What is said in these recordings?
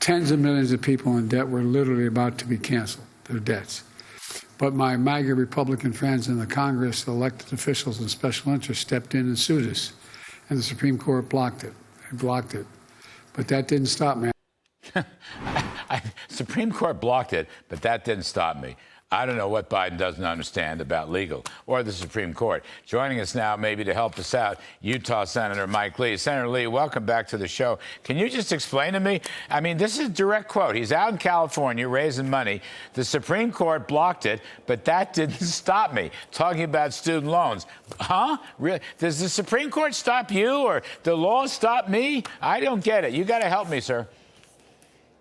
tens of millions of people in debt were literally about to be canceled, their debts. But my MAGA Republican friends in the Congress, the elected officials and special interests stepped in and sued us. And the Supreme Court blocked it. They blocked it. But that didn't stop me. Supreme Court blocked it, but that didn't stop me. I don't know what Biden doesn't understand about legal or the Supreme Court. Joining us now, maybe to help us out, Utah Senator Mike Lee. Senator Lee, welcome back to the show. Can you just explain to me? I mean, this is a direct quote. He's out in California raising money. The Supreme Court blocked it, but that didn't stop me. Talking about student loans. Huh? Really? Does the Supreme Court stop you or the law stop me? I don't get it. You got to help me, sir.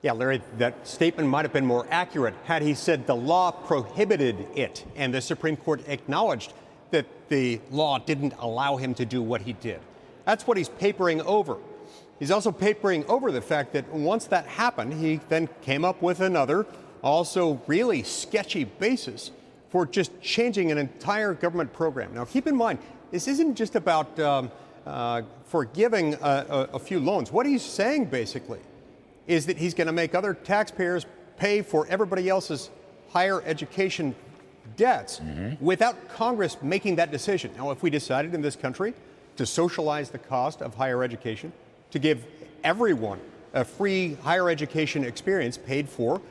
Yeah, Larry, that statement might have been more accurate had he said the law prohibited it, and the Supreme Court acknowledged that the law didn't allow him to do what he did. That's what he's papering over. He's also papering over the fact that once that happened, he then came up with another, also really sketchy basis for just changing an entire government program. Now, keep in mind, this isn't just about forgiving a few loans. What he's saying, basically, is that he's going to make other taxpayers pay for everybody else's higher education debts without Congress making that decision. Now, if we decided in this country to socialize the cost of higher education, to give everyone a free higher education experience paid for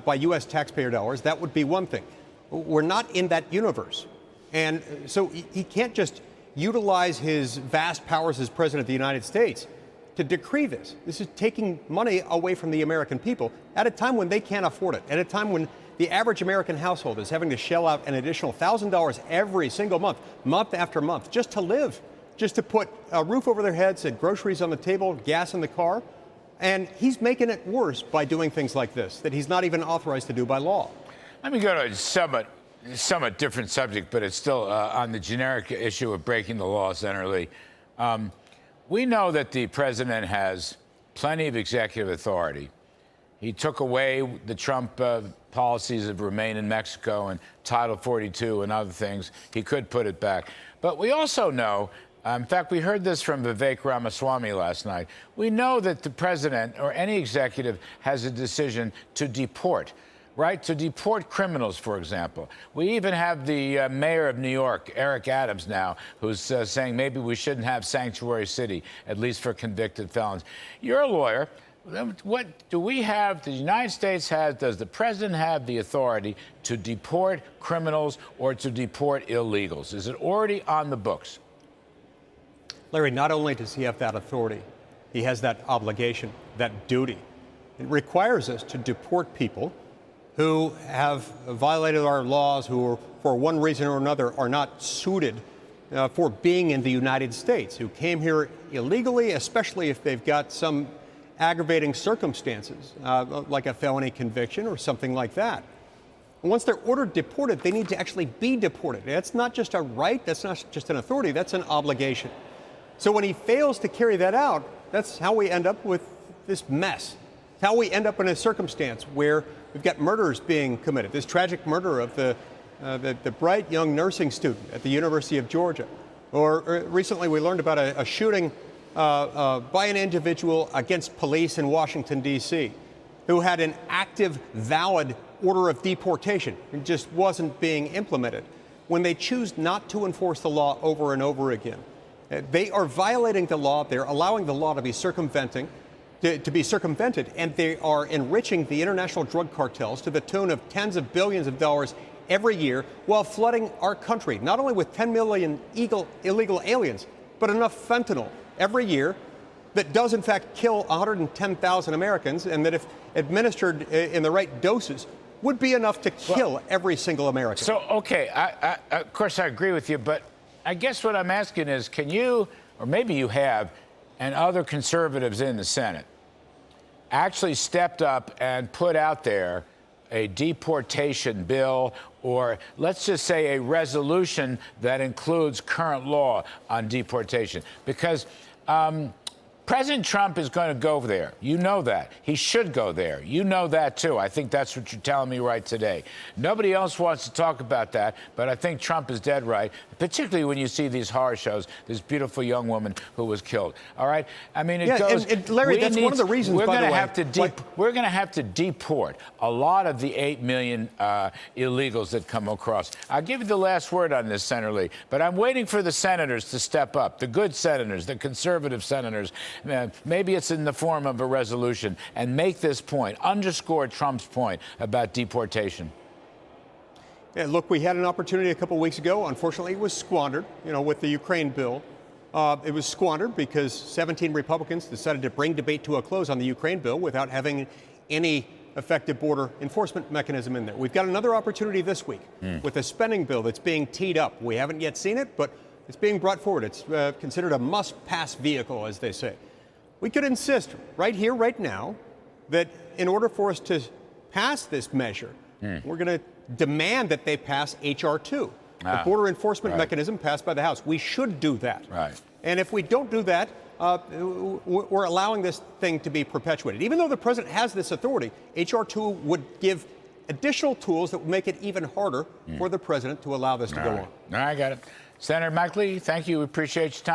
by U.S. taxpayer dollars, that would be one thing. We're not in that universe. And so he can't just utilize his vast powers as president of the United States to decree this. This is taking money away from the American people at a time when they can't afford it, at a time when the average American household is having to shell out an additional $1,000 every single month, month after month, just to live, just to put a roof over their heads and groceries on the table, gas in the car. And he's making it worse by doing things like this, that he's not even authorized to do by law. Let me go to a somewhat different subject, but it's still on the generic issue of breaking the law, Senator Lee. We know that the president has plenty of executive authority. He took away the Trump policies of remain in Mexico and Title 42 and other things. He could put it back. But we also know, in fact, we heard this from Vivek Ramaswamy last night. We know that the president or any executive has a decision to deport. Right, to deport criminals, for example. We even have the mayor of New York, Eric Adams, now, who's saying maybe we shouldn't have sanctuary city, at least for convicted felons. You're a lawyer. What do we have, the United States has, does the president have the authority to deport criminals or to deport illegals? Is it already on the books? Larry, not only does he have that authority, he has that obligation, that duty. It requires us to deport people who have violated our laws, who, for one reason or another, are not suited for being in the United States, who came here illegally, especially if they've got some aggravating circumstances, like a felony conviction or something like that. And once they're ordered deported, they need to actually be deported. That's not just a right, that's not just an authority, that's an obligation. So when he fails to carry that out, that's how we end up with this mess. It's how we end up in a circumstance where we've got murders being committed. This tragic murder of the bright young nursing student at the University of Georgia. Or recently we learned about a shooting by an individual against police in Washington, D.C., who had an active, valid order of deportation. It just wasn't being implemented. When they choose not to enforce the law over and over again, they are violating the law. They're allowing the law to be circumvented, and they are enriching the international drug cartels to the tune of tens of billions of dollars every year while flooding our country, not only with 10 million illegal aliens, but enough fentanyl every year that does, in fact, kill 110,000 Americans, and that if administered in the right doses, would be enough to kill every single American. So, okay, of course I agree with you, but I guess what I'm asking is, can you, or maybe you have, and other conservatives in the Senate, actually stepped up and put out there a deportation bill, or let's just say a resolution that includes current law on deportation? Because President Trump is going to go there. You know that. He should go there. You know that, too. I think that's what you're telling me right today. Nobody else wants to talk about that, but I think Trump is dead right, particularly when you see these horror shows, this beautiful young woman who was killed. All right? I mean, it goes... And Larry, that's one of the reasons, we're by the way... We're going to have to deport a lot of the 8 million illegals that come across. I'll give you the last word on this, Senator Lee, but I'm waiting for the senators to step up, the good senators, the conservative senators. Maybe it's in the form of a resolution, and make this point, underscore Trump's point about deportation. Yeah, look, we had an opportunity a couple weeks ago. Unfortunately, it was squandered, with the Ukraine bill. It was squandered because 17 Republicans decided to bring debate to a close on the Ukraine bill without having any effective border enforcement mechanism in there. We've got another opportunity this week with a spending bill that's being teed up. We haven't yet seen it, but it's being brought forward. It's considered a must-pass vehicle, as they say. We could insist right here, right now, that in order for us to pass this measure, we're going to demand that they pass H.R. 2, the border enforcement mechanism passed by the House. We should do that. Right. And if we don't do that, we're allowing this thing to be perpetuated. Even though the president has this authority, H.R. 2 would give additional tools that would make it even harder for the president to allow this to go on. I got it. Senator Mike Lee, thank you. We appreciate your time.